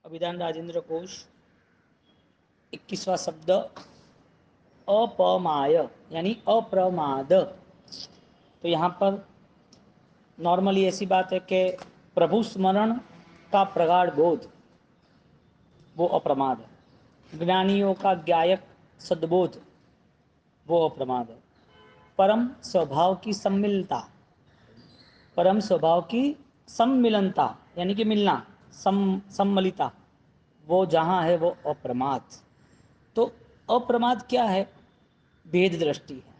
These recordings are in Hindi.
अभिधान राजेंद्र कोश 21वां शब्द अपमाय यानी अप्रमाद। तो यहाँ पर नॉर्मली ऐसी बात है कि प्रभु स्मरण का प्रगाढ़ बोध वो अप्रमाद है, ज्ञानियों का ज्ञायक सद्बोध वो अप्रमाद है, परम स्वभाव की सम्मिलता, परम स्वभाव की सम्मिलनता यानी कि मिलना, सम्मिलिता, वो जहाँ है वो अप्रमाद। तो अप्रमाद क्या है? भेद दृष्टि है।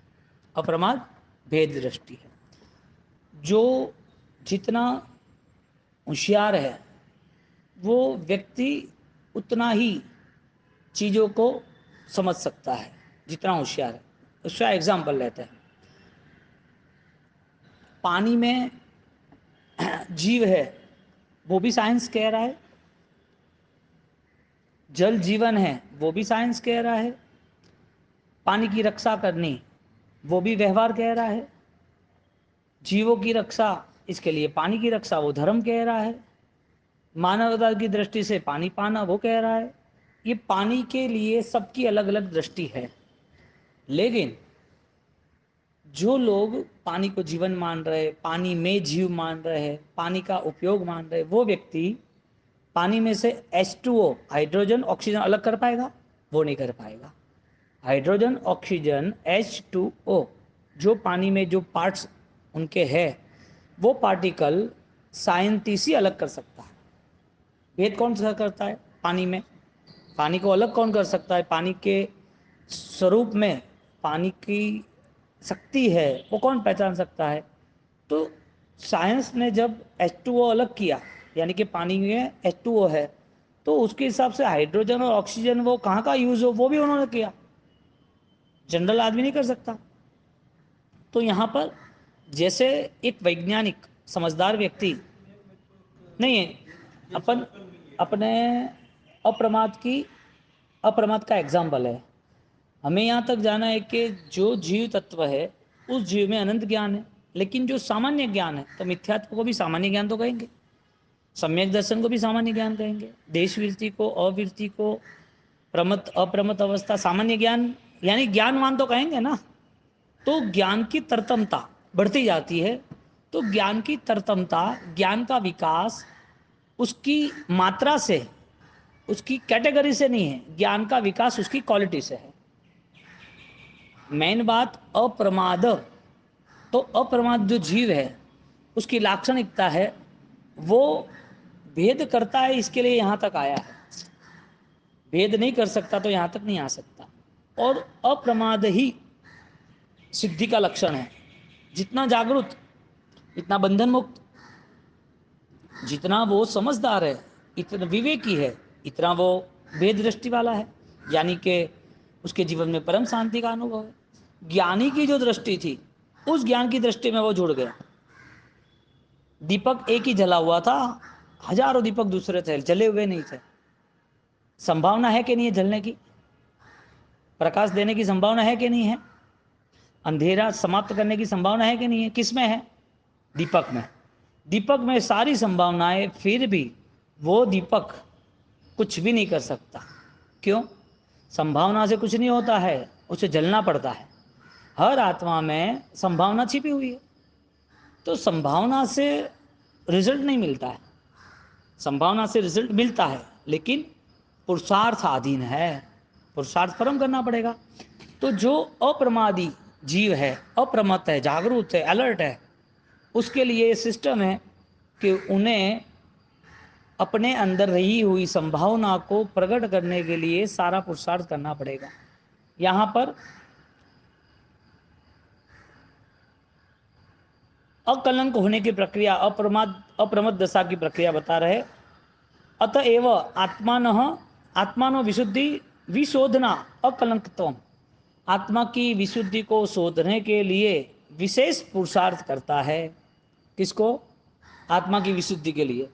अप्रमाद भेद दृष्टि है। जो जितना होशियार है वो व्यक्ति उतना ही चीज़ों को समझ सकता है जितना होशियार है। उसका एग्जाम्पल लेते हैं। पानी में जीव है वो भी साइंस कह रहा है, जल जीवन है वो भी साइंस कह रहा है, पानी की रक्षा करनी वो भी व्यवहार कह रहा है, जीवों की रक्षा इसके लिए पानी की रक्षा वो धर्म कह रहा है, मानवता की दृष्टि से पानी पाना वो कह रहा है। ये पानी के लिए सबकी अलग अलग दृष्टि है। लेकिन जो लोग पानी को जीवन मान रहे, पानी में जीव मान रहे हैं, पानी का उपयोग मान रहे, वो व्यक्ति पानी में से H2O हाइड्रोजन ऑक्सीजन अलग कर पाएगा? वो नहीं कर पाएगा। हाइड्रोजन ऑक्सीजन H2O जो पानी में जो पार्ट्स उनके हैं वो पार्टिकल साइंटिस्ट ही अलग कर सकता है। भेद कौन सा करता है? पानी में पानी को अलग कौन कर सकता है? पानी के स्वरूप में पानी की शक्ति है वो कौन पहचान सकता है? तो साइंस ने जब H2O अलग किया यानी कि पानी में H2O है तो उसके हिसाब से हाइड्रोजन और ऑक्सीजन वो कहाँ का यूज़ हो वो भी उन्होंने किया, जनरल आदमी नहीं कर सकता। तो यहाँ पर जैसे एक वैज्ञानिक समझदार व्यक्ति नहीं है, अपन अपने अप्रमाद का एग्जाम्पल है। हमें यहाँ तक जाना है कि जो जीव तत्व है उस जीव में अनंत ज्ञान है, लेकिन जो सामान्य ज्ञान है तो मिथ्यात्व को भी सामान्य ज्ञान तो कहेंगे, सम्यक दर्शन को भी सामान्य ज्ञान कहेंगे, देशवृत्ति को, अवृत्ति को, प्रमत अप्रमत अवस्था सामान्य ज्ञान यानी ज्ञानवान तो कहेंगे ना। तो ज्ञान की तरतमता बढ़ती जाती है। तो ज्ञान की तरतमता, ज्ञान का विकास उसकी मात्रा से, उसकी कैटेगरी से नहीं है, ज्ञान का विकास उसकी क्वालिटी से है। मेन बात अप्रमाद। तो अप्रमाद जो जीव है उसकी लाक्षणिकता है वो भेद करता है, इसके लिए यहाँ तक आया है। भेद नहीं कर सकता तो यहाँ तक नहीं आ सकता। और अप्रमाद ही सिद्धि का लक्षण है। जितना जागरूक, इतना बंधन मुक्त, जितना वो समझदार है, इतना विवेकी है, इतना वो भेद दृष्टि वाला है, यानी कि उसके जीवन में परम शांति का अनुभव है। ज्ञानी की जो दृष्टि थी उस ज्ञान की दृष्टि में वो जुड़ गया। दीपक एक ही जला हुआ था, हजारों दीपक दूसरे थे, जले हुए नहीं थे। संभावना है कि नहीं है जलने की? प्रकाश देने की संभावना है कि नहीं है? अंधेरा समाप्त करने की संभावना है कि नहीं है? किस में है? दीपक में। दीपक में सारी संभावनाएं, फिर भी वो दीपक कुछ भी नहीं कर सकता। क्यों? संभावना से कुछ नहीं होता है, उसे जलना पड़ता है। हर आत्मा में संभावना छिपी हुई है, तो संभावना से रिजल्ट नहीं मिलता है। संभावना से रिजल्ट मिलता है लेकिन पुरुषार्थ अधीन है, पुरुषार्थ परम करना पड़ेगा। तो जो अप्रमादी जीव है, अप्रमत्त है, जागरूक है, अलर्ट है, उसके लिए ये सिस्टम है कि उन्हें अपने अंदर रही हुई संभावना को प्रकट करने के लिए सारा पुरुषार्थ करना पड़ेगा। यहाँ पर अकलंक होने की प्रक्रिया, अप्रमद दशा की प्रक्रिया बता रहे। अतएव आत्मानो विशुद्धि विशोधना अकलंकत्वम, आत्मा की विशुद्धि को शोधने के लिए विशेष पुरुषार्थ करता है। किसको? आत्मा की विशुद्धि के लिए।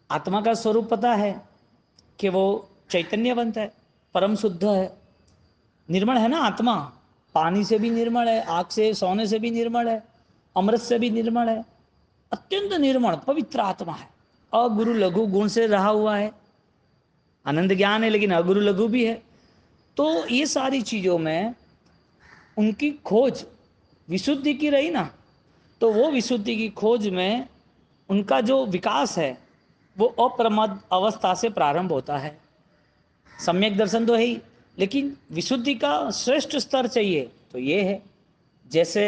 आत्मा का स्वरूप पता है कि वो चैतन्यवंत है, परम शुद्ध है, निर्मल है ना आत्मा। पानी से भी निर्मल है, आग से, सोने से भी निर्मल है, अमृत से भी निर्मल है, अत्यंत निर्मल पवित्र आत्मा है। अगुरु लघु गुण से रहा हुआ है, अनंत ज्ञान है लेकिन अगुरु लघु भी है। तो ये सारी चीज़ों में उनकी खोज विशुद्धि की रही ना, तो वो विशुद्धि की खोज में उनका जो विकास है वो अप्रमद अवस्था से प्रारंभ होता है। सम्यक दर्शन तो है ही, लेकिन विशुद्धि का श्रेष्ठ स्तर चाहिए तो ये है। जैसे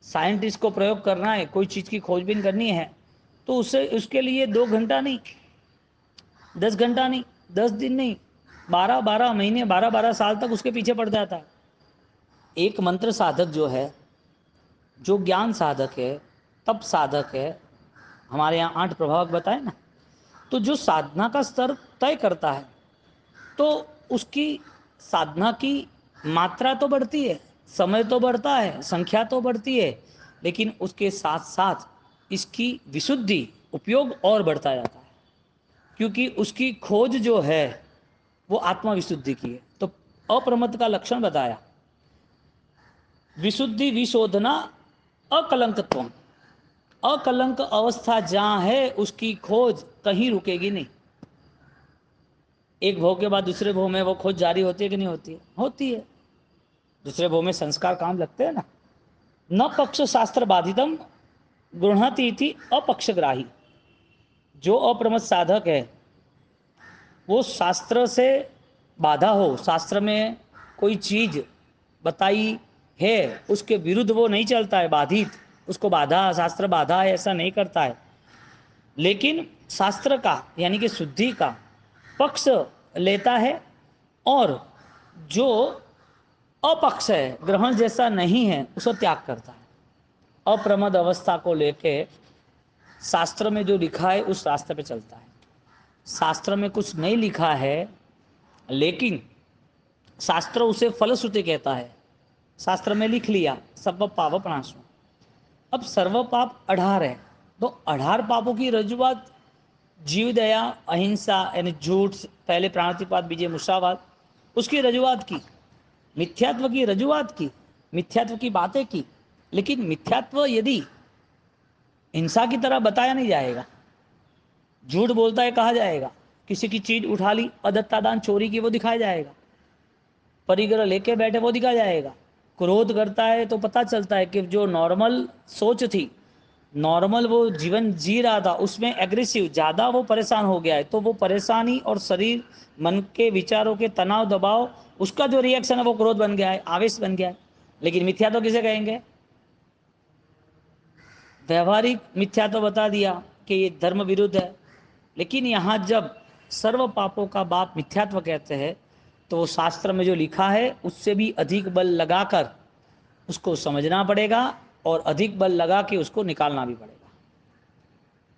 साइंटिस्ट को प्रयोग करना है, कोई चीज़ की खोजबीन करनी है, तो उसे उसके लिए 2 घंटा नहीं, 10 घंटा नहीं, 10 दिन नहीं, 12 12 महीने, 12 12 साल तक उसके पीछे पड़ जाता है। एक मंत्र साधक जो है, जो ज्ञान साधक है, तप साधक है, हमारे यहाँ 8 प्रभावक बताए ना, तो जो साधना का स्तर तय करता है, तो उसकी साधना की मात्रा तो बढ़ती है, समय तो बढ़ता है, संख्या तो बढ़ती है, लेकिन उसके साथ साथ इसकी विशुद्धि उपयोग और बढ़ता जाता है, क्योंकि उसकी खोज जो है वो आत्मा विशुद्धि की है। तो अप्रमत्त का लक्षण बताया, विशुद्धि विशोधना अकलंकत्व। अकलंक अवस्था जहाँ है उसकी खोज कहीं रुकेगी नहीं। एक भोग के बाद दूसरे भोग में वो खोज जारी होती है कि नहीं होती है? होती है। दूसरे भोग में संस्कार काम लगते हैं ना। न पक्ष शास्त्र बाधितम गृहती थी अपक्षग्राही। जो अप्रमत्त साधक है वो शास्त्र से बाधा हो, शास्त्र में कोई चीज बताई है उसके विरुद्ध वो नहीं चलता है, बाधित, उसको बाधा, शास्त्र बाधा है ऐसा नहीं करता है, लेकिन शास्त्र का यानी कि शुद्धि का पक्ष लेता है, और जो अपक्ष है, ग्रहण जैसा नहीं है, उसको त्याग करता है। अप्रमद अवस्था को लेके शास्त्र में जो लिखा है उस रास्ते पे चलता है। शास्त्र में कुछ नहीं लिखा है, लेकिन शास्त्र उसे फलश्रुति कहता है। शास्त्र में लिख लिया सर्व पाप प्रणाशु। अब सर्व पाप 18 है, तो 18 पापों की रजुआत जीव दया, अहिंसा यानी झूठ, पहले प्राणातिपात बीजे मुसावाद, उसकी रजुआत की, मिथ्यात्व की रजुआत की, मिथ्यात्व की बातें की। लेकिन मिथ्यात्व यदि हिंसा की तरह बताया नहीं जाएगा, झूठ बोलता है कहा जाएगा, किसी की चीज उठा ली, अदत्तादान चोरी की वो दिखाया जाएगा, परिग्रह लेके बैठे वो दिखाया जाएगा, क्रोध करता है तो पता चलता है कि जो नॉर्मल सोच थी, नॉर्मल वो जीवन जी रहा था, उसमें एग्रेसिव ज़्यादा वो परेशान हो गया है, तो वो परेशानी और शरीर मन के विचारों के तनाव दबाव, उसका जो रिएक्शन है वो क्रोध बन गया है, आवेश बन गया है। लेकिन मिथ्या तो किसे कहेंगे? व्यवहारिक मिथ्या तो बता दिया कि ये धर्म विरुद्ध है, लेकिन यहाँ जब सर्व पापों का बाप मिथ्यात्व कहते हैं, तो वो शास्त्र में जो लिखा है उससे भी अधिक बल लगाकर उसको समझना पड़ेगा, और अधिक बल लगा के उसको निकालना भी पड़ेगा।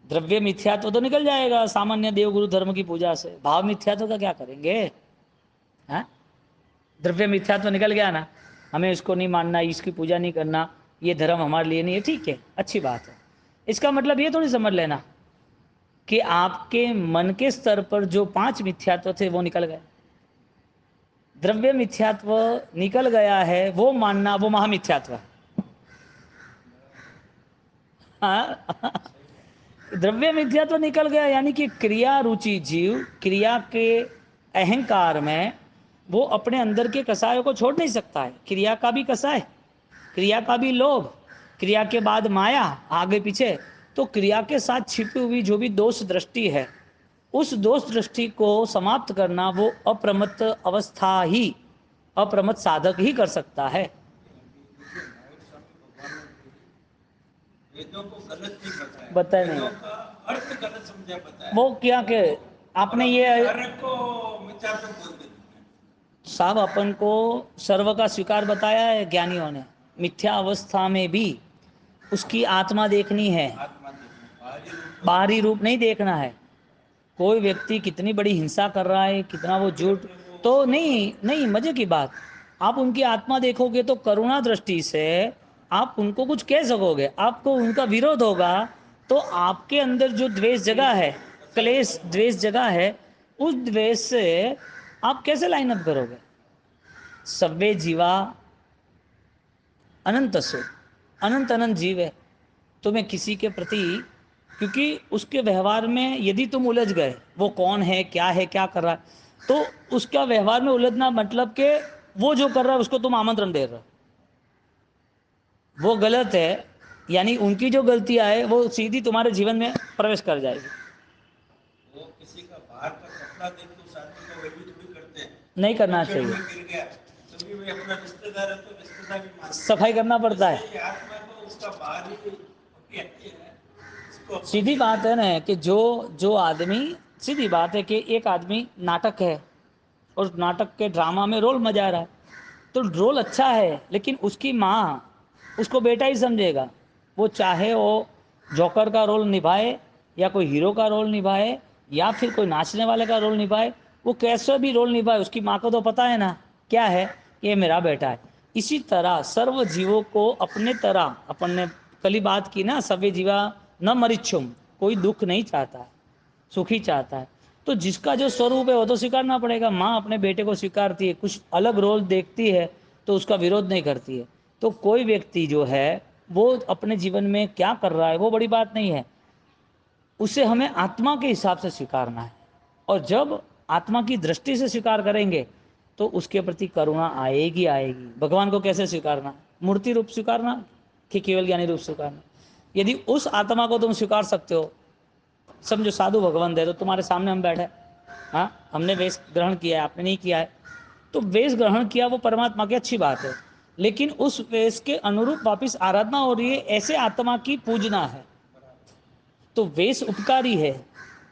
द्रव्य मिथ्यात्व तो निकल जाएगा सामान्य देवगुरु धर्म की पूजा से, भाव मिथ्यात्व का क्या करेंगे? हैं? द्रव्य मिथ्यात्व निकल गया ना, हमें इसको नहीं मानना, इसकी पूजा नहीं करना, ये धर्म हमारे लिए नहीं है, ठीक है, अच्छी बात है। इसका मतलब ये थोड़ी समझ लेना कि आपके मन के स्तर पर जो 5 मिथ्यात्व थे वो निकल गए। द्रव्य मिथ्यात्व निकल गया है, वो मानना वो महामिथ्यात्व है। हाँ? द्रव्य मिथ्यात्व निकल गया यानी कि क्रिया रुचि जीव क्रिया के अहंकार में वो अपने अंदर के कसायों को छोड़ नहीं सकता है। क्रिया का भी कसाय, क्रिया का भी लोभ, क्रिया के बाद माया आगे पीछे, तो क्रिया के साथ छिपी हुई जो भी दोष दृष्टि है, उस दोष दृष्टि को समाप्त करना वो अप्रमत्त अवस्था ही, अप्रमत्त साधक ही कर सकता है। वेदों को गलत नहीं बताया, बताया नहीं, वेदों का अर्थ गलत समझा बताया, वो क्या के आपने ये अर्थ को मिथ्यात्व बोल देते हैं। साहब अपन को सर्व का स्वीकार बताया है ज्ञानियों ने, मिथ्या अवस्था में भी उसकी आत्मा देखनी है, आत्मा देखना, बाहरी रूप नहीं देखना है। कोई व्यक्ति कितनी बड़ी हिंसा कर रहा है, कितना वो झूठ, तो नहीं नहीं, मजे की बात, आप उनकी आत्मा देखोगे तो करुणा दृष्टि से आप उनको कुछ कह सकोगे, आपको उनका विरोध होगा तो आपके अंदर जो द्वेष जगह है, क्लेश द्वेष जगह है, उस द्वेष से आप कैसे लाइन अप करोगे? सव्वे जीवा अनंत सो, अनंत अनंत जीव है, तुम्हें किसी के प्रति क्योंकि उसके व्यवहार में यदि तुम उलझ गए, वो कौन है, क्या कर रहा है, तो उसका व्यवहार में उलझना मतलब कि वो जो कर रहा है उसको तुम आमंत्रण दे रहे हो, वो गलत है। यानी उनकी जो गलतियां है वो सीधी तुम्हारे जीवन में प्रवेश कर जाएगी। वो किसी का बाहर का कपड़ा देख के उस आदमी का वही थोड़ी करते हैं। नहीं करना पेड़ चाहिए, में गिर गया तो भी वे अपना रिश्तेदार है तो रिश्तेदार भी मानते हैं। सफाई करना पड़ता है। ऐसे ही आत्मा को उसका बाहर ही कहते हैं, उसको अपन सीधी बात है ना कि जो जो आदमी, सीधी बात है कि एक आदमी नाटक है और नाटक के ड्रामा में रोल मजा रहा है, तो रोल अच्छा है, लेकिन उसकी माँ उसको बेटा ही समझेगा। वो चाहे वो जॉकर का रोल निभाए या कोई हीरो का रोल निभाए या फिर कोई नाचने वाले का रोल निभाए, वो कैसे भी रोल निभाए, उसकी माँ को तो पता है ना क्या है, ये मेरा बेटा है। इसी तरह सर्व जीवों को अपने तरह, अपन ने कल ही बात की ना, सभी जीवा न मरिच्छुम, कोई दुख नहीं चाहता है, सुखी चाहता है। तो जिसका जो स्वरूप है वो तो स्वीकारना पड़ेगा। माँ अपने बेटे को स्वीकारती है, कुछ अलग रोल देखती है तो उसका विरोध नहीं करती है। तो कोई व्यक्ति जो है वो अपने जीवन में क्या कर रहा है वो बड़ी बात नहीं है, उसे हमें आत्मा के हिसाब से स्वीकारना है। और जब आत्मा की दृष्टि से स्वीकार करेंगे तो उसके प्रति करुणा आएगी आएगी। भगवान को कैसे स्वीकारना, मूर्ति रूप स्वीकारना कि केवल ज्ञानी रूप स्वीकारना। यदि उस आत्मा को तुम स्वीकार सकते हो, समझो साधु भगवान दे, तो तुम्हारे सामने हम बैठे, हाँ हमने वेश ग्रहण किया है, आपने नहीं किया है, तो वेश ग्रहण किया वो परमात्मा की अच्छी बात है, लेकिन उस वेश के अनुरूप वापिस आराधना हो रही है, ऐसे आत्मा की पूजना है। तो वेश उपकारी है,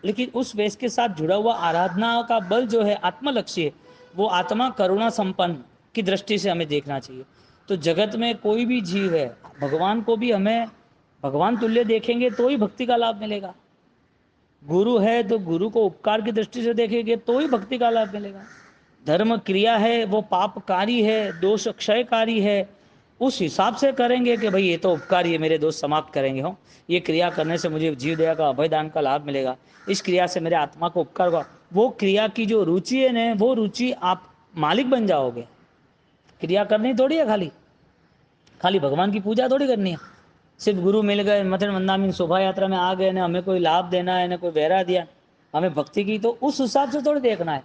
लेकिन उस वेश के साथ जुड़ा हुआ आराधना का बल जो है आत्मलक्ष्य है, वो आत्मा करुणा संपन्न की दृष्टि से हमें देखना चाहिए। तो जगत में कोई भी जीव है, भगवान को भी हमें भगवान तुल्य देखेंगे तो ही भक्ति का लाभ मिलेगा। गुरु है तो गुरु को उपकार की दृष्टि से देखेंगे तो ही भक्ति का लाभ मिलेगा। धर्म क्रिया है वो पापकारी है, दोष क्षयकारी है, उस हिसाब से करेंगे कि भाई ये तो उपकारी है, मेरे दोष समाप्त करेंगे, हो ये क्रिया करने से मुझे जीव दया का अभयदान का लाभ मिलेगा, इस क्रिया से मेरे आत्मा को उपकार होगा। वो क्रिया की जो रुचि है ना, वो रुचि आप मालिक बन जाओगे। क्रिया करनी थोड़ी है, खाली खाली भगवान की पूजा थोड़ी करनी है। सिर्फ गुरु मिल गए, मथन वंदामिन शोभा यात्रा में आ गए, ने हमें कोई लाभ देना है, ने कोई बहरा दिया, हमें भक्ति की, तो उस हिसाब से थोड़ी देखना है।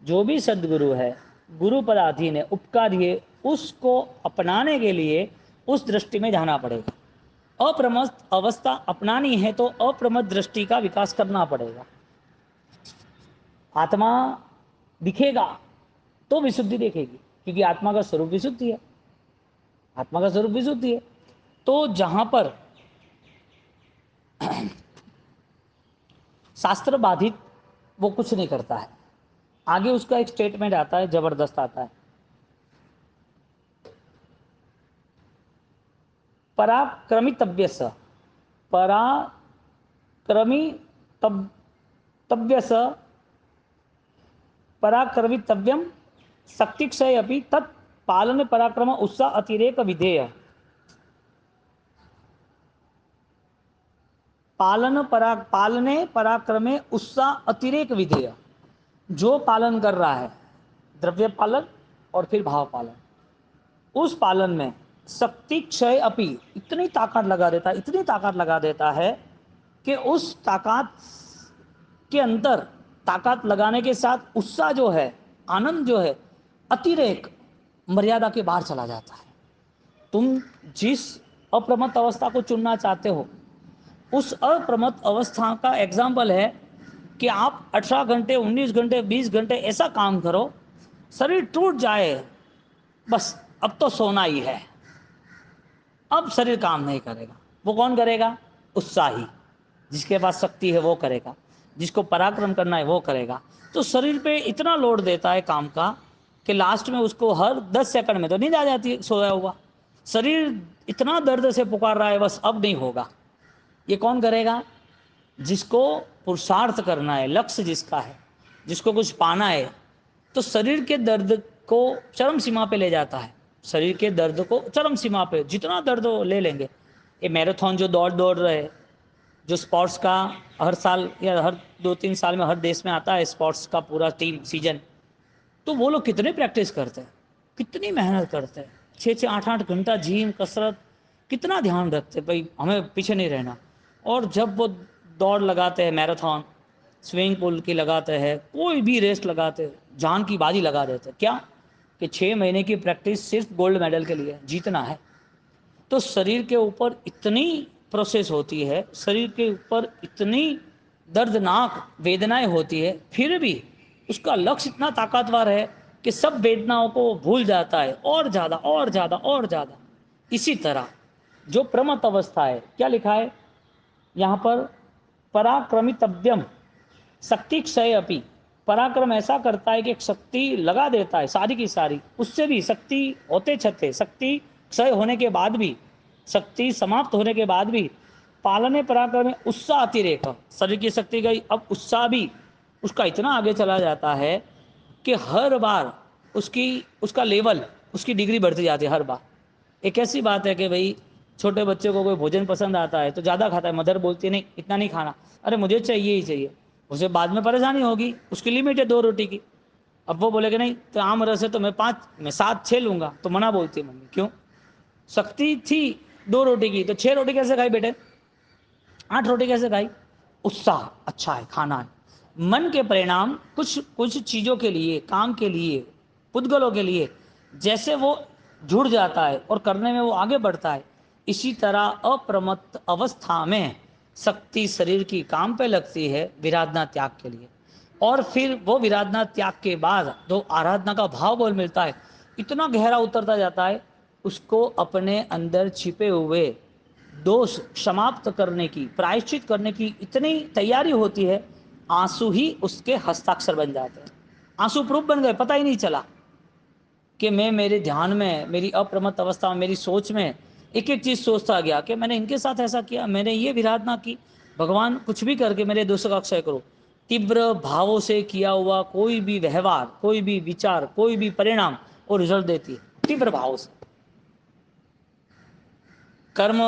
जो भी सदगुरु है, गुरु पदाधीन है, उपकारी है, उसको अपनाने के लिए उस दृष्टि में जाना पड़ेगा। अप्रमत्त अवस्था अपनानी है तो अप्रमत्त दृष्टि का विकास करना पड़ेगा। आत्मा दिखेगा तो विशुद्धि देखेगी, क्योंकि आत्मा का स्वरूप विशुद्धि है, आत्मा का स्वरूप विशुद्धि है। तो जहां पर शास्त्र बाधित वो कुछ नहीं करता है। आगे उसका एक स्टेटमेंट आता है, जबरदस्त आता है, पराक्रमितव्य स, पराक्रमितव्य स, पराक्रमितव्यम शक्तिक्षय अपि तत् पालन पराक्रम उत्साह अतिरेक विधेय। पालने पराक्रमे उत्साह अतिरेक विधेय। जो पालन कर रहा है, द्रव्य पालन और फिर भाव पालन, उस पालन में शक्ति क्षय अपी, इतनी ताकत लगा देता है, इतनी ताकत लगा देता है कि उस ताकत के अंदर, ताकत लगाने के साथ उत्साह जो है, आनंद जो है, अतिरेक मर्यादा के बाहर चला जाता है। तुम जिस अप्रमत्त अवस्था को चुनना चाहते हो, उस अप्रमत्त अवस्था का एग्जाम्पल है कि आप 18 घंटे 19 घंटे 20 घंटे ऐसा काम करो, शरीर टूट जाए, बस अब तो सोना ही है, अब शरीर काम नहीं करेगा। वो कौन करेगा? उत्साही, जिसके पास शक्ति है वो करेगा, जिसको पराक्रम करना है वो करेगा। तो शरीर पे इतना लोड देता है काम का कि लास्ट में उसको हर 10 सेकंड में तो नींद आ जाती है, सोया हुआ शरीर इतना दर्द से पुकार रहा है, बस अब नहीं होगा। ये कौन करेगा? जिसको पुरुषार्थ करना है, लक्ष्य जिसका है, जिसको कुछ पाना है, तो शरीर के दर्द को चरम सीमा पे ले जाता है। शरीर के दर्द को चरम सीमा पे, जितना दर्द हो ले लेंगे। ये मैराथन जो दौड़ रहे, जो स्पोर्ट्स का हर साल या हर 2-3 साल में हर देश में आता है स्पोर्ट्स का पूरा टीम सीजन, तो वो लोग कितने प्रैक्टिस करते हैं, कितनी मेहनत करते हैं, 6-6 8-8 घंटा जिम कसरत, कितना ध्यान रखते हैं भाई हमें पीछे नहीं रहना। और जब वो दौड़ लगाते हैं, मैराथन, स्विमिंग पूल की लगाते हैं, कोई भी रेस लगाते हैं, जान की बाजी लगा देते हैं। क्या कि 6 महीने की प्रैक्टिस सिर्फ गोल्ड मेडल के लिए, जीतना है। तो शरीर के ऊपर इतनी प्रोसेस होती है, शरीर के ऊपर इतनी दर्दनाक वेदनाएं होती है, फिर भी उसका लक्ष्य इतना ताकतवर है कि सब वेदनाओं को भूल जाता है, और ज़्यादा और ज़्यादा और ज़्यादा। इसी तरह जो प्रमत्त अवस्था है, क्या लिखा है यहाँ पर, पराक्रमितव्यम शक्ति क्षय अपी। पराक्रम ऐसा करता है कि एक शक्ति लगा देता है सारी की सारी, उससे भी शक्ति होते छते, शक्ति क्षय होने के बाद भी, शक्ति समाप्त होने के बाद भी पालने पराक्रम में उत्साह अतिरेक, शरीर की शक्ति गई, अब उत्साह भी उसका इतना आगे चला जाता है कि हर बार उसका लेवल, उसकी डिग्री बढ़ती जाती है हर बार। एक ऐसी बात है कि भाई छोटे बच्चे को कोई भोजन पसंद आता है तो ज़्यादा खाता है, मदर बोलती है नहीं इतना नहीं खाना, अरे मुझे चाहिए ही चाहिए, उसे बाद में परेशानी होगी, उसकी लिमिट है 2 रोटी की। अब वो बोलेगा नहीं तो आम रस है तो मैं 5 मैं 7 6 लूँगा, तो मना बोलती है मम्मी, क्यों, शक्ति थी 2 रोटी की तो 6 रोटी कैसे खाई बेटे, 8 रोटी कैसे खाई, उत्साह अच्छा है खाना है। मन के परिणाम कुछ कुछ चीज़ों के लिए, काम के लिए, पुद्गलों के लिए जैसे वो जुड़ जाता है और करने में वो आगे बढ़ता है, इसी तरह अप्रमत्त अवस्था में शक्ति शरीर की काम पे लगती है विराधना त्याग के लिए, और फिर वो विराधना त्याग के बाद जो आराधना का भाव बोल मिलता है, इतना गहरा उतरता जाता है, उसको अपने अंदर छिपे हुए दोष समाप्त करने की, प्रायश्चित करने की इतनी तैयारी होती है, आंसू ही उसके हस्ताक्षर बन जाते हैं, आंसू प्रूफ बन गए, पता ही नहीं चला कि मैं मेरे ध्यान में, मेरी अप्रमत्त अवस्था में, मेरी सोच में एक एक चीज़ सोचता गया कि मैंने इनके साथ ऐसा किया, मैंने ये विराधना की, भगवान कुछ भी करके मेरे दोषों का क्षय करो। तीव्र भावों से किया हुआ कोई भी व्यवहार, कोई भी विचार, कोई भी परिणाम वो रिजल्ट देती है तीव्र भाव से। कर्म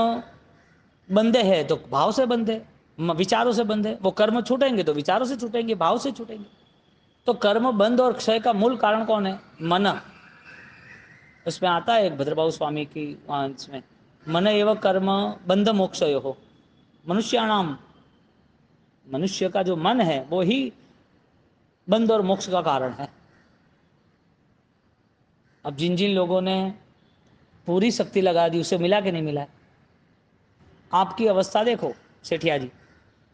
बंधे हैं तो भाव से बंधे, विचारों से बंधे, वो कर्म छूटेंगे तो विचारों से छूटेंगे, भाव से छूटेंगे। तो कर्म बंध और क्षय का मूल कारण कौन है, मन। उसमें आता है एक भद्रबाहु स्वामी की इसमें, मन एवं कर्म बंध मोक्षयो हो, मनुष्याणाम, मनुष्य का जो मन है वो ही बंध और मोक्ष का कारण है। अब जिन जिन लोगों ने पूरी शक्ति लगा दी उसे मिला कि नहीं मिला। आपकी अवस्था देखो सेठिया जी,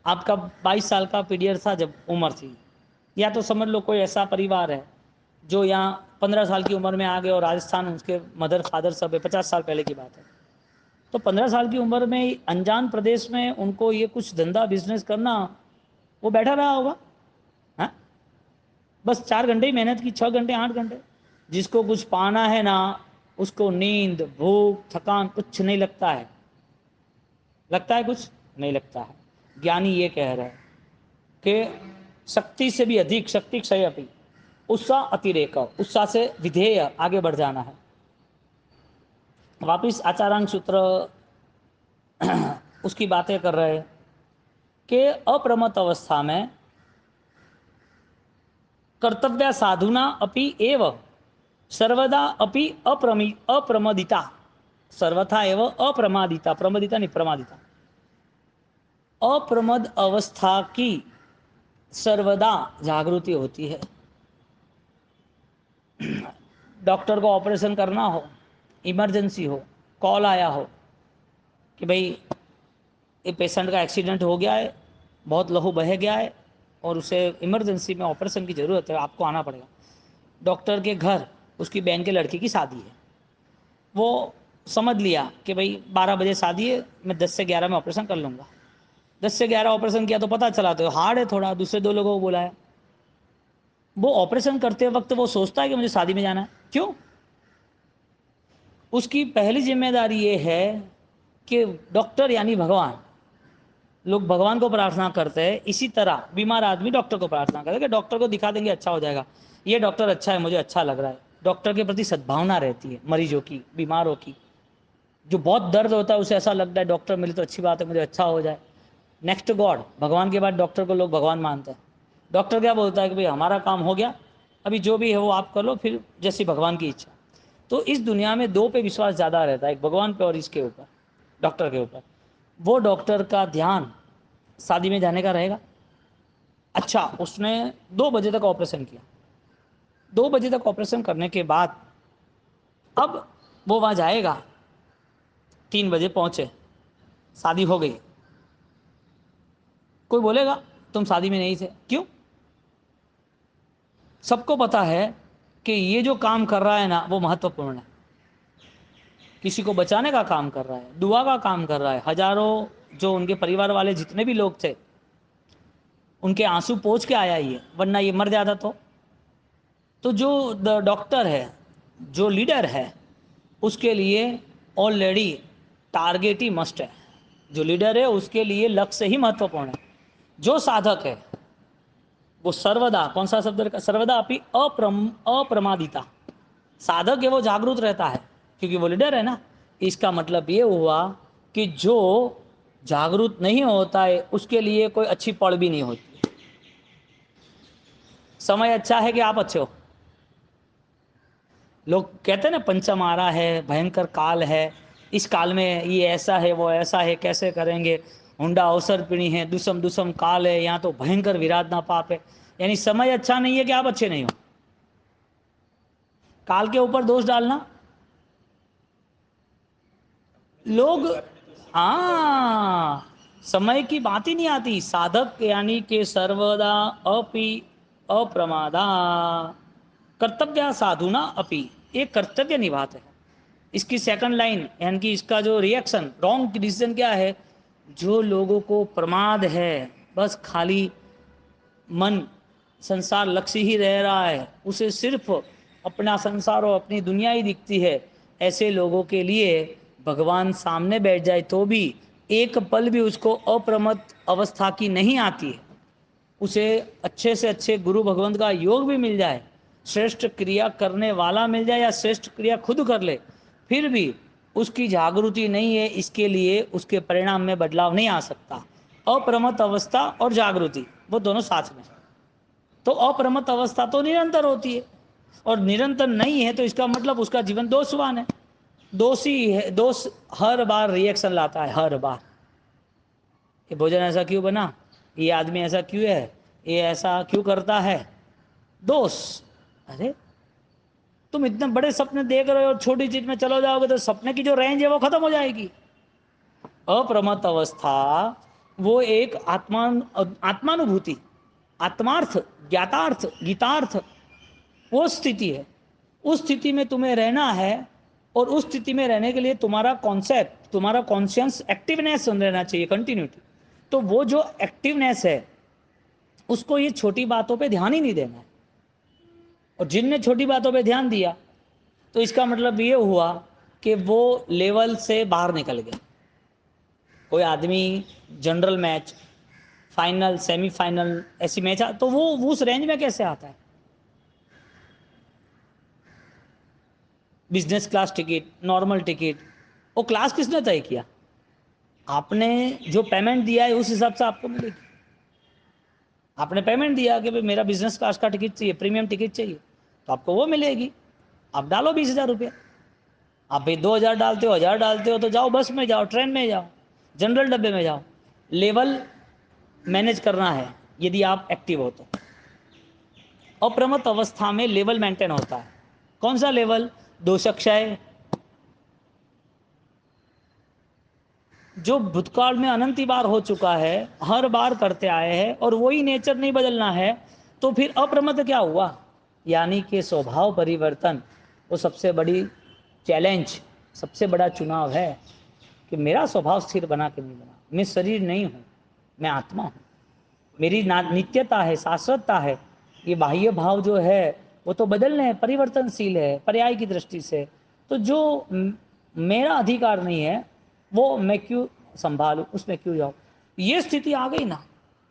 आपका 22 साल का पीरियड था जब उम्र थी, या तो समझ लो कोई ऐसा परिवार है जो यहाँ 15 साल की उम्र में आ गए और राजस्थान उसके मदर फादर सब है, 50 साल पहले की बात है। तो 15 साल की उम्र में अनजान प्रदेश में उनको ये कुछ धंधा बिजनेस करना, वो बैठा रहा होगा, हाँ, बस 4 घंटे ही मेहनत की, 6 घंटे 8 घंटे। जिसको कुछ पाना है ना, उसको नींद भूख थकान कुछ नहीं लगता है, लगता है कुछ नहीं लगता है। ज्ञानी ये कह रहे हैं कि शक्ति से भी अधिक शक्ति क्षय अपी, उत्साह अतिरेक, उत्साह से विधेय आगे बढ़ जाना है। वापिस आचारांग सूत्र उसकी बातें कर रहे हैं कि अप्रमत्त अवस्था में कर्तव्य साधुना अपि एव सर्वदा अपि अप्रमदिता, सर्वथा एव अप्रमादिता, प्रमदिता नहीं प्रमादिता, अप्रमद अवस्था की सर्वदा जागृति होती है। डॉक्टर को ऑपरेशन करना हो, इमरजेंसी हो, कॉल आया हो कि भाई ये पेशेंट का एक्सीडेंट हो गया है, बहुत लहू बह गया है और उसे इमरजेंसी में ऑपरेशन की ज़रूरत है, आपको आना पड़ेगा। डॉक्टर के घर उसकी बहन के लड़की की शादी है, वो समझ लिया कि भाई 12 बजे शादी है, मैं 10 से 11 में ऑपरेशन कर लूँगा। 10 से 11 ऑपरेशन किया तो पता चला तो हार्ड है थोड़ा, दूसरे 2 लोगों को बुलाया। वो ऑपरेशन करते वक्त वो सोचता है कि मुझे शादी में जाना है, क्यों, उसकी पहली जिम्मेदारी ये है कि डॉक्टर यानी भगवान, लोग भगवान को प्रार्थना करते हैं, इसी तरह बीमार आदमी डॉक्टर को प्रार्थना करते हैं कि डॉक्टर को दिखा देंगे अच्छा हो जाएगा, ये डॉक्टर अच्छा है मुझे अच्छा लग रहा है। डॉक्टर के प्रति सद्भावना रहती है मरीजों की, बीमारों की, जो बहुत दर्द होता है उसे ऐसा लगता है डॉक्टर मिले तो अच्छी बात है, मुझे अच्छा हो जाए। नेक्स्ट गॉड, भगवान के बाद डॉक्टर को लोग भगवान मानते हैं। डॉक्टर क्या बोलता है कि भाई हमारा काम हो गया, अभी जो भी है वो आप कर लो, फिर जैसी भगवान की इच्छा। तो इस दुनिया में 2 पे विश्वास ज़्यादा रहता है, एक भगवान पे और इसके ऊपर, डॉक्टर के ऊपर। वो डॉक्टर का ध्यान शादी में जाने का रहेगा। अच्छा, उसने 2 बजे तक ऑपरेशन किया। 2 बजे तक ऑपरेशन करने के बाद अब वो वहाँ जाएगा, 3 बजे पहुँचे, शादी हो गई। कोई बोलेगा तुम शादी में नहीं थे, क्यों? सबको पता है कि ये जो काम कर रहा है ना वो महत्वपूर्ण है, किसी को बचाने का काम कर रहा है, दुआ का काम कर रहा है। हजारों जो उनके परिवार वाले जितने भी लोग थे उनके आंसू पोंछ के आया ये, वरना ये मर जाता। तो जो डॉक्टर है, जो लीडर है, उसके लिए ऑलरेडी टारगेट ही मस्ट है। जो लीडर है उसके लिए लक्ष्य ही महत्वपूर्ण है। जो साधक है वो सर्वदा, कौन सा शब्द, सर्वदा अपनी अप्रमादिता, साधक है वो जागरूक रहता है, क्योंकि वो लीडर है ना। इसका मतलब ये हुआ कि जो जागरूक नहीं होता है उसके लिए कोई अच्छी पड़ भी नहीं होती। समय अच्छा है कि आप अच्छे हो। लोग कहते हैं ना पंचम आ रहा है, भयंकर काल है, इस काल में ये ऐसा है वो ऐसा है, कैसे करेंगे, हुंडा अवसर पीणी है, दुसम दुसम काल है, यहाँ तो भयंकर विराट ना पाप है। यानी समय अच्छा नहीं है कि आप अच्छे नहीं हो। काल के ऊपर दोष डालना, लोग, हाँ, समय की बात ही नहीं आती। साधक यानी कि सर्वदा अपि अप्रमादा कर्तव्य साधुना अपि, एक कर्तव्य निभाते हैं। इसकी सेकंड लाइन यानी कि इसका जो रिएक्शन, रॉन्ग डिसीजन क्या है? जो लोगों को प्रमाद है, बस खाली मन संसार लक्ष्य ही रह रहा है, उसे सिर्फ अपना संसार और अपनी दुनिया ही दिखती है, ऐसे लोगों के लिए भगवान सामने बैठ जाए तो भी एक पल भी उसको अप्रमत्त अवस्था की नहीं आती है। उसे अच्छे से अच्छे गुरु भगवंत का योग भी मिल जाए, श्रेष्ठ क्रिया करने वाला मिल जाए या श्रेष्ठ क्रिया खुद कर ले, फिर भी उसकी जागृति नहीं है, इसके लिए उसके परिणाम में बदलाव नहीं आ सकता। अप्रमत्त अवस्था और जागृति वो दोनों साथ में। तो अप्रमत्त अवस्था तो निरंतर होती है, और निरंतर नहीं है तो इसका मतलब उसका जीवन दोषवान है, दोषी है। दोष हर बार रिएक्शन लाता है, हर बार। ये भोजन ऐसा क्यों बना, ये आदमी ऐसा क्यों है, ये ऐसा क्यों करता है, दोष। अरे तुम इतने बड़े सपने देख रहे हो, छोटी चीज में चलो जाओगे तो सपने की जो रेंज है वो खत्म हो जाएगी। अप्रमत्त अवस्था वो एक आत्मानुभूति, आत्मार्थ, ज्ञातार्थ, गीतार्थ, वो स्थिति है। उस स्थिति में तुम्हें रहना है, और उस स्थिति में रहने के लिए तुम्हारा कॉन्सेप्ट, तुम्हारा कॉन्शियस एक्टिवनेस रहना चाहिए, कंटिन्यूटी। तो वो जो एक्टिवनेस है उसको ये छोटी बातों पे ध्यान ही नहीं देना है। और जिनने छोटी बातों पे ध्यान दिया तो इसका मतलब ये हुआ कि वो लेवल से बाहर निकल गया। कोई आदमी जनरल मैच, फाइनल, सेमीफाइनल ऐसी मैच तो वो उस रेंज में कैसे आता है? Business class ticket, normal ticket, वो क्लास किसने तय किया? आपने जो पेमेंट दिया है उस हिसाब से आपको मिलेगी। आपने पेमेंट दिया कि भाई मेरा बिजनेस क्लास का टिकट चाहिए, प्रीमियम टिकट चाहिए, तो आपको वो मिलेगी। आप डालो 20,000 रुपये। आप भाई 2,000 डालते हो, 1,000 डालते हो, तो जाओ बस में जाओ, ट्रेन में जाओ, जनरल डब्बे में जाओ। लेवल मैनेज करना है यदि आप एक्टिव हो तो। अप्रमत्त अवस्था में लेवल मेंटेन होता है। कौन सा लेवल? दोषक्षय, जो भूतकाल में अनंती बार हो चुका है, हर बार करते आए हैं, और वही नेचर नहीं बदलना है, तो फिर अप्रमत्त क्या हुआ? यानी कि स्वभाव परिवर्तन। वो सबसे बड़ी चैलेंज, सबसे बड़ा चुनाव है कि मेरा स्वभाव स्थिर बना के नहीं बना। मैं शरीर नहीं हूँ, मैं आत्मा हूँ। मेरी नित्यता है, शाश्वतता है। ये बाह्य भाव जो है वो तो बदलने हैं, परिवर्तनशील है पर्याय की दृष्टि से। तो जो मेरा अधिकार नहीं है वो मैं क्यों संभालूं, उसमें क्यों जाऊं? ये स्थिति आ गई ना,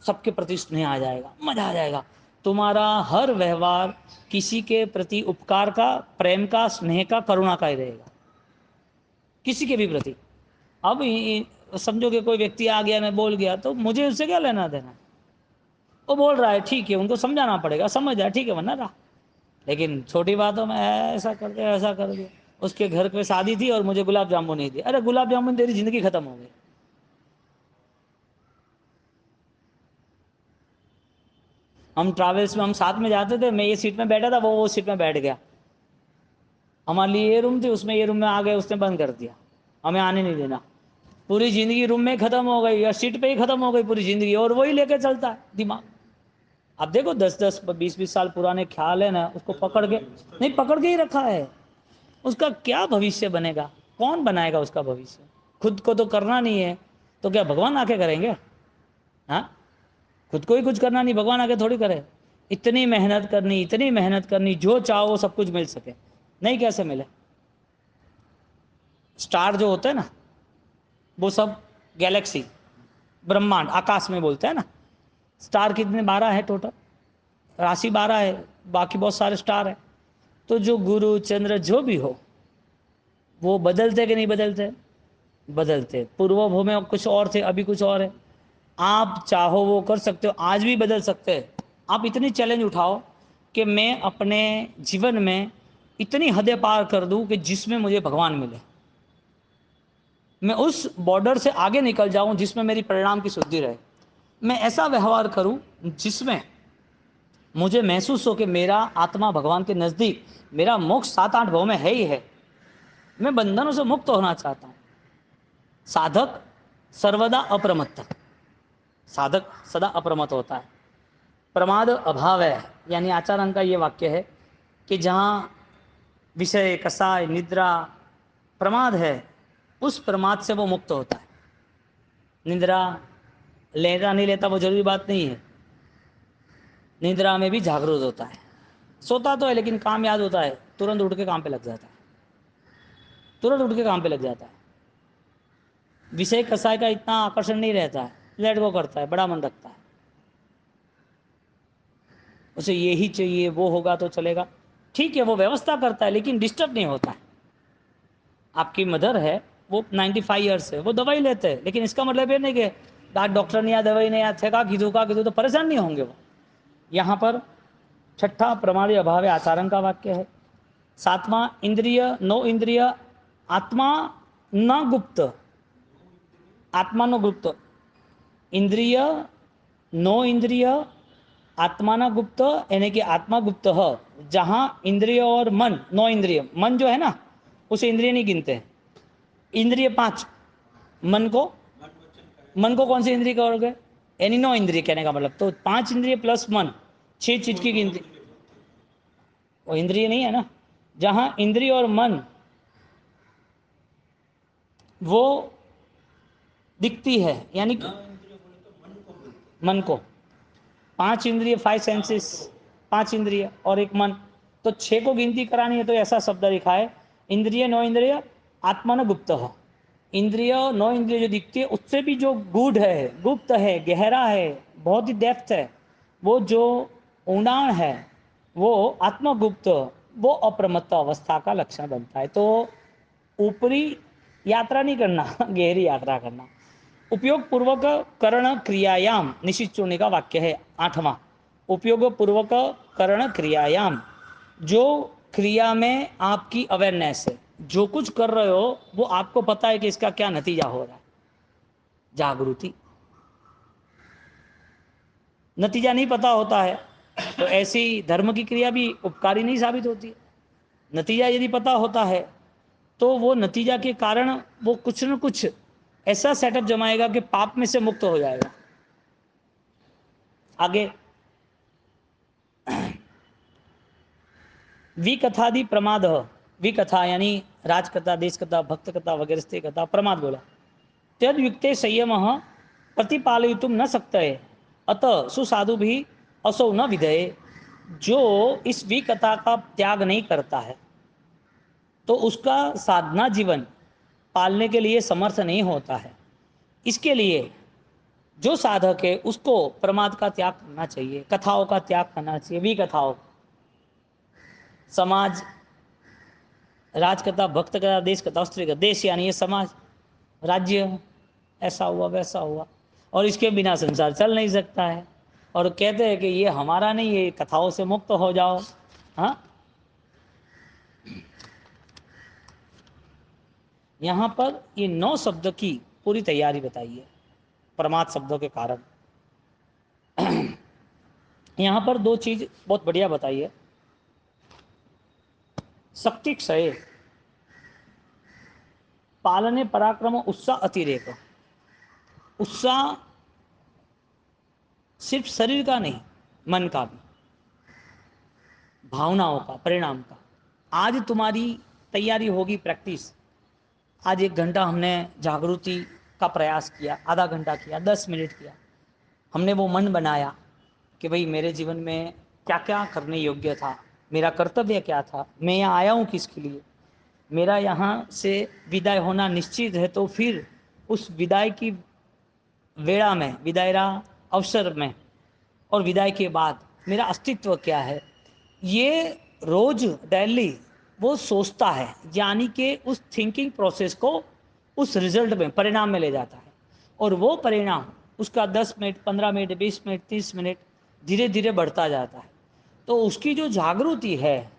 सबके प्रति स्नेह आ जाएगा, मजा आ जाएगा। तुम्हारा हर व्यवहार किसी के प्रति उपकार का, प्रेम का, स्नेह का, करुणा का ही रहेगा, किसी के भी प्रति। अब समझो कि कोई व्यक्ति आ गया, मैं बोल गया, तो मुझे उससे क्या लेना देना? वो बोल रहा है ठीक है, उनको समझाना पड़ेगा, समझ जाए ठीक है, वरना रहा। लेकिन छोटी बातों में ऐसा कर दिया, ऐसा कर दिया। उसके घर पे शादी थी और मुझे गुलाब जामुन नहीं दिया। अरे गुलाब जामुन तेरी जिंदगी खत्म हो गई। हम ट्रैवल्स में हम साथ में जाते थे, मैं ये सीट में बैठा था, वो सीट में बैठ गया, हमारे लिए ये रूम थी, उसमें ये रूम में आ गए, उसने बंद कर दिया, हमें आने नहीं देना। पूरी ज़िंदगी रूम में ख़त्म हो गई या सीट पे ही ख़त्म हो गई पूरी ज़िंदगी, और वही लेके चलता है दिमाग। आप देखो 10-10 20-20 साल पुराने ख्याल है ना, उसको पकड़ के नहीं, पकड़ के ही रखा है। उसका क्या भविष्य बनेगा, कौन बनाएगा उसका भविष्य? खुद को तो करना नहीं है, तो क्या भगवान आके करेंगे? हाँ, खुद को ही कुछ करना नहीं, भगवान आके थोड़ी करे। इतनी मेहनत करनी, इतनी मेहनत करनी, जो चाहो सब कुछ मिल सके, नहीं कैसे मिले? स्टार जो होते हैं ना, वो सब गैलेक्सी, ब्रह्मांड, आकाश में बोलते हैं ना। स्टार कितने? 12 है टोटल, राशि 12 है, बाकी बहुत सारे स्टार है। तो जो गुरु चंद्र जो भी हो, वो बदलते कि नहीं बदलते? बदलते। पूर्व में कुछ और थे, अभी कुछ और है। आप चाहो वो कर सकते हो, आज भी बदल सकते हैं। आप इतनी चैलेंज उठाओ कि मैं अपने जीवन में इतनी हदें पार कर दूं कि जिसमें मुझे भगवान मिले, मैं उस बॉर्डर से आगे निकल जाऊं जिसमें मेरी परिणाम की शुद्धि रहे। मैं ऐसा व्यवहार करूं जिसमें मुझे महसूस हो कि मेरा आत्मा भगवान के नज़दीक, मेरा मोक्ष 7-8 भाव में है ही है। मैं बंधनों से मुक्त होना चाहता हूं। साधक सर्वदा अप्रमत्त, साधक सदा अप्रमत्त होता है। प्रमाद अभाव है, यानी आचार्य का ये वाक्य है कि जहाँ विषय, कसाय, निद्रा, प्रमाद है, उस प्रमाद से वो मुक्त होता है। निद्रा लेता नहीं लेता वो जरूरी बात नहीं है, निद्रा में भी जागरूक होता है। सोता तो है लेकिन काम याद होता है, तुरंत उठ के काम पे लग जाता है, तुरंत उठ के काम पे लग जाता है। विषय कसाय का इतना आकर्षण नहीं रहता है, लेट गो करता है, बड़ा मन रखता है, उसे यही चाहिए, वो होगा तो चलेगा। ठीक है, वो व्यवस्था करता है लेकिन डिस्टर्ब नहीं होता है। आपकी मदर है, वो 95 ईयर्स है, वो दवाई लेते हैं, लेकिन इसका मतलब ये नहीं कि डॉक्टर नहीं आया, दवाई नहीं आया, थे का कीधु तो परेशान नहीं होंगे वो। यहाँ पर छठा प्रमाद अभाव आचारण का वाक्य है। सातवां इंद्रिय नो इंद्रिय आत्मा न गुप्त, आत्मा नो गुप्त, इंद्रिय नो इंद्रिय आत्मा न गुप्त, यानी कि आत्मा गुप्त है। जहाँ इंद्रिय और मन, नो इंद्रिय, मन जो है ना उसे इंद्रिय नहीं गिनते हैं। इंद्रिय 5, मन को, मन वचन काया। मन को कौन सी इंद्रिय कहोगे? यानी 9 इंद्रिय कहने का मतलब, तो 5 इंद्रिय प्लस मन, 6 चीज की गिनती। वो इंद्रिय नहीं है ना। जहां इंद्रिय और मन वो दिखती है, यानी कि ना इंद्रिय बोले तो मन को बोलते हैं। मन को, 5 इंद्रिय, 5 सेंसेस, 5 इंद्रिय और एक मन, तो 6 को गिनती करानी है तो ऐसा शब्द लिखा है, इंद्रिय नो इंद्रिय आत्मा न गुप्त हो। इंद्रिय नो इंद्रिय जो दिखती है उससे भी जो गूढ़ है, गुप्त है, गहरा है, बहुत ही डेप्थ है, वो जो ऊंडाण है, वो आत्मगुप्त, वो अप्रमत्त अवस्था का लक्षण बनता है। तो ऊपरी यात्रा नहीं करना, गहरी यात्रा करना। उपयोग पूर्वक करण क्रियायाम, निश्चित चूर्णी का वाक्य है 8वां। उपयोग पूर्वक करण क्रियायाम, जो क्रिया में आपकी अवेयरनेस है, जो कुछ कर रहे हो वो आपको पता है कि इसका क्या नतीजा हो रहा है, जागृति। नतीजा नहीं पता होता है तो ऐसी धर्म की क्रिया भी उपकारी नहीं साबित होती। नतीजा यदि पता होता है तो वो नतीजा के कारण वो कुछ न कुछ ऐसा सेटअप जमाएगा कि पाप में से मुक्त हो जाएगा। आगे विकथादि प्रमाद, विकथा यानी राजकथा, देशकथा, भक्त कथा वगैरह स्त्री कथा, प्रमाद बोला। तद युक्ते संयम प्रतिपालयितुम न सकते, अतः सुसाधु भी असौ न विधेय। जो इस विकथा का त्याग नहीं करता है तो उसका साधना जीवन पालने के लिए समर्थ नहीं होता है। इसके लिए जो साधक है उसको प्रमाद का त्याग करना चाहिए, कथाओं का त्याग करना चाहिए। विकथाओं, समाज, राजकथा, भक्त कथा, देश कथा, स्त्री कथा। देश यानी ये समाज, राज्य, ऐसा हुआ वैसा हुआ, और इसके बिना संसार चल नहीं सकता है। और कहते हैं कि ये हमारा नहीं है, कथाओं से मुक्त हो जाओ। हाँ, यहाँ पर ये 9 शब्द की पूरी तैयारी बताई है प्रमाद शब्दों के कारण। यहाँ पर दो चीज बहुत बढ़िया बताई है। शक्ति क्षय, पालने पराक्रम उत्साह अतिरेक। उत्साह सिर्फ शरीर का नहीं, मन का भी, भावनाओं का, परिणाम का। आज तुम्हारी तैयारी होगी, प्रैक्टिस। आज 1 घंटा हमने जागृति का प्रयास किया, आधा घंटा किया, 10 मिनट किया। हमने वो मन बनाया कि भाई मेरे जीवन में क्या क्या करने योग्य था, मेरा कर्तव्य क्या था, मैं यहाँ आया हूँ किसके लिए, मेरा यहाँ से विदाई होना निश्चित है। तो फिर उस विदाई की वेड़ा में, विदायरा अवसर में और विदाई के बाद मेरा अस्तित्व क्या है, ये रोज डेली वो सोचता है, यानी कि उस थिंकिंग प्रोसेस को उस रिजल्ट में, परिणाम में ले जाता है। और वो परिणाम उसका 10 मिनट, 15 मिनट, 20 मिनट, 30 मिनट धीरे धीरे बढ़ता जाता है। तो उसकी जो जागृति है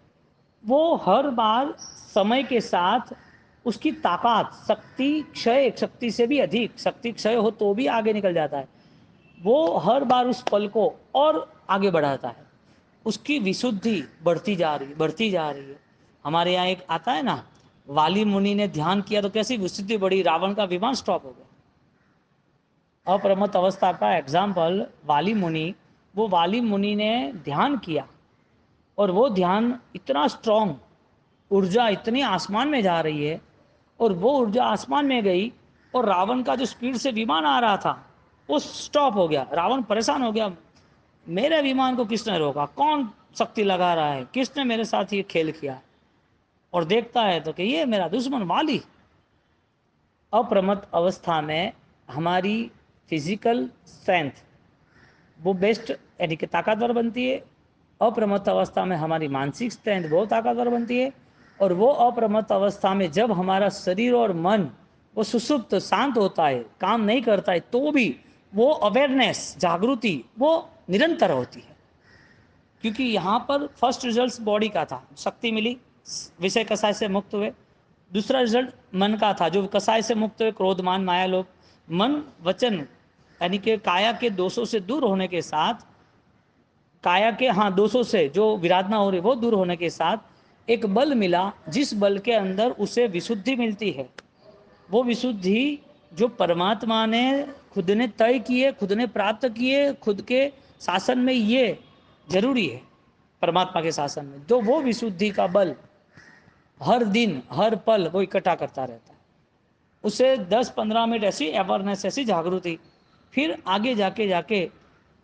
वो हर बार समय के साथ उसकी ताकत, शक्ति क्षय, शक्ति से भी अधिक, शक्ति क्षय हो तो भी आगे निकल जाता है। वो हर बार उस पल को और आगे बढ़ाता है, उसकी विशुद्धि बढ़ती जा रही, बढ़ती जा रही है। हमारे यहाँ एक आता है ना, वाली मुनि ने ध्यान किया तो कैसी विशुद्धि बढ़ी, रावण का विमान स्टॉप हो गया। अप्रमत्त अवस्था का एग्जाम्पल वाली मुनि, वो वाली मुनि ने ध्यान किया और वो ध्यान इतना स्ट्रॉन्ग, ऊर्जा इतनी आसमान में जा रही है, और वो ऊर्जा आसमान में गई और रावण का जो स्पीड से विमान आ रहा था वो स्टॉप हो गया। रावण परेशान हो गया, मेरे विमान को किसने रोका, कौन शक्ति लगा रहा है, किसने मेरे साथ ये खेल किया। और देखता है तो कि ये मेरा दुश्मन वाली। अप्रमत्त अवस्था में हमारी फिजिकल स्ट्रेंथ वो बेस्ट, यानी कि ताकतवर बनती है। अप्रमत्त अवस्था में हमारी मानसिक स्ट्रेंथ बहुत ताकतवर बनती है। और वो अप्रमत्त अवस्था में जब हमारा शरीर और मन वो सुसुप्त शांत होता है, काम नहीं करता है, तो भी वो अवेयरनेस, जागृति वो निरंतर होती है। क्योंकि यहाँ पर फर्स्ट रिजल्ट बॉडी का था, शक्ति मिली, विषय कसाय से मुक्त हुए। दूसरा रिजल्ट मन का था, जो कसाय से मुक्त हुए, क्रोध मान माया लोभ। मन वचन यानी कि काया के दोषों से दूर होने के साथ, काया के दोषों से जो विराधना हो रही वो दूर होने के साथ एक बल मिला, जिस बल के अंदर उसे विशुद्धि मिलती है। वो विशुद्धि जो परमात्मा ने खुद ने तय किए, खुद ने प्राप्त किए, खुद के शासन में ये जरूरी है। परमात्मा के शासन में तो वो विशुद्धि का बल हर दिन हर पल वो इकट्ठा करता रहता है। उसे 10-15 मिनट ऐसी अवेयरनेस, ऐसी जागृति, फिर आगे जाके जाके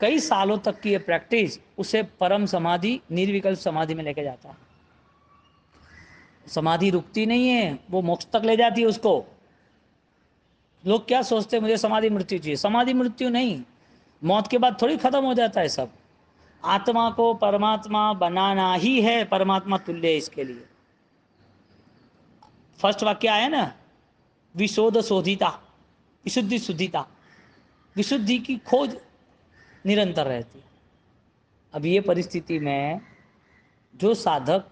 कई सालों तक की ये प्रैक्टिस उसे परम समाधि, निर्विकल्प समाधि में लेके जाता है। समाधि रुकती नहीं है, वो मोक्ष तक ले जाती है उसको। लोग क्या सोचते हैं, मुझे समाधि मृत्यु चाहिए। समाधि मृत्यु नहीं, मौत के बाद थोड़ी खत्म हो जाता है सब। आत्मा को परमात्मा बनाना ही है, परमात्मा तुल्य है इसके लिए। फर्स्ट वाक्य आया ना, विशोध शोधिता, विशुद्धि शुद्धिता, विशुद्धि की खोज निरंतर रहती है। अब ये परिस्थिति में जो साधक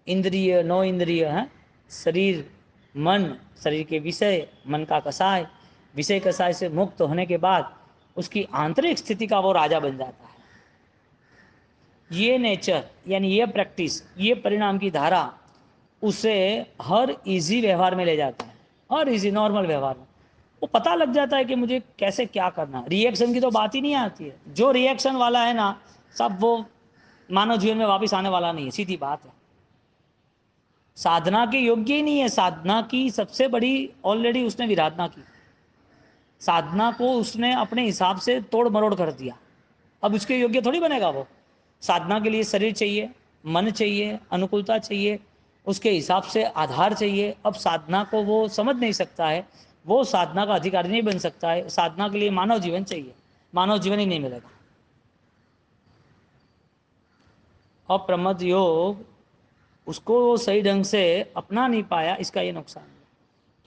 इंद्रिय, नौ इंद्रिय हैं, शरीर, मन, शरीर के विषय, मन का कसाय, विषय कसाय से मुक्त होने के बाद उसकी आंतरिक स्थिति का वो राजा बन जाता है। ये नेचर, यानी ये प्रैक्टिस, ये परिणाम की धारा उसे हर इजी व्यवहार में ले जाता है, हर इजी नॉर्मल व्यवहार में। वो पता लग जाता है कि मुझे कैसे क्या करना। रिएक्शन की तो बात ही नहीं आती है। जो रिएक्शन वाला है ना, सब वो मानव जीवन में वापस आने वाला नहीं है, सीधी बात है। साधना के योग्य ही नहीं है। साधना की सबसे बड़ी, ऑलरेडी उसने विराधना की, साधना को उसने अपने हिसाब से तोड़ मरोड़ कर दिया। अब उसके योग्य थोड़ी बनेगा वो। साधना के लिए शरीर चाहिए, मन चाहिए, अनुकूलता चाहिए, उसके हिसाब से आधार चाहिए। अब साधना को वो समझ नहीं सकता है, वो साधना का अधिकारी नहीं बन सकता है। साधना के लिए मानव जीवन चाहिए, मानव जीवन ही नहीं मिलेगा। अप्रमद योग उसको वो सही ढंग से अपना नहीं पाया, इसका ये नुकसान है।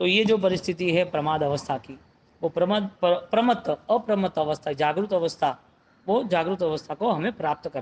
तो ये जो परिस्थिति है प्रमाद अवस्था की, वो प्रमत्त, अप्रमत्त अवस्था, जागृत अवस्था, वो जागृत अवस्था को हमें प्राप्त करना